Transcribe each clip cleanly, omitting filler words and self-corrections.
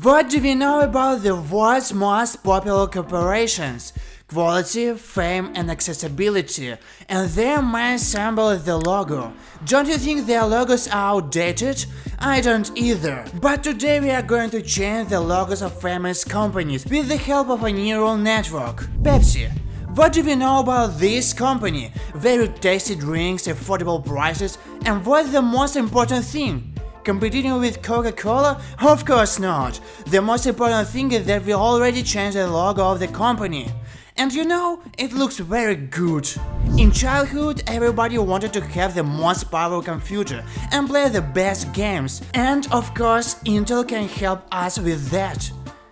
What do we know about the world's most popular corporations? Quality, fame and accessibility, and their main symbol is the logo. Don't you think their logos are outdated? I don't either. But today we are going to change the logos of famous companies with the help of a neural network. Pepsi. What do we know about this company? Very tasty drinks, affordable prices, and what's the most important thing? Competing with Coca-Cola? Of course not. The most important thing is that we already changed the logo of the company. And you know, it looks very good. In childhood, everybody wanted to have the most powerful computer and play the best games. And of course, Intel can help us with that.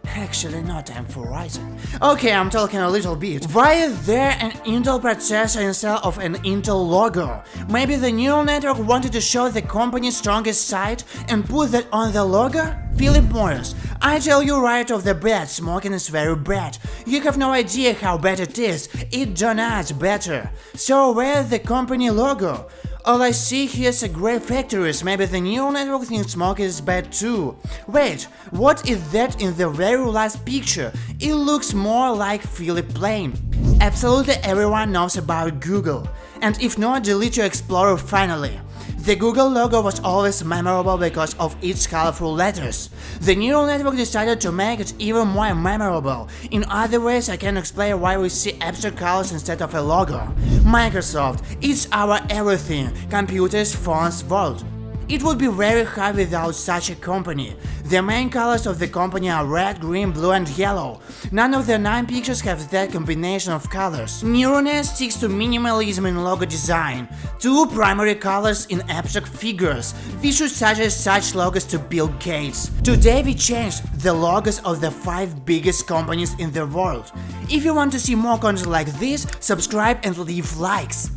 Actually, no time for Ryzen. Okay, I'm talking a little bit. Why is there an Intel processor instead of an Intel logo? Maybe the neural network wanted to show the company's strongest side and put that on the logo? Philip Morris, I tell you right off the bat, smoking is very bad. You have no idea how bad it is. It does better. So where's the company logo? All I see here is a great factories. Maybe the neural network thinks smoking is bad too. Wait, what is that in the very last picture? It looks more like Philip Plain. Absolutely everyone knows about Google. And if not, delete your Explorer finally. The Google logo was always memorable because of its colorful letters. The neural network decided to make it even more memorable. In other ways, I can explain why we see abstract colors instead of a logo. Microsoft, it's our everything, computers, phones, world. It would be very hard without such a company. The main colors of the company are red, green, blue and yellow. None of the 9 pictures have that combination of colors. Neuronet sticks to minimalism in logo design. 2 primary colors in abstract figures. We should suggest such logos to Bill Gates. Today we changed the logos of the 5 biggest companies in the world. If you want to see more content like this, subscribe and leave likes.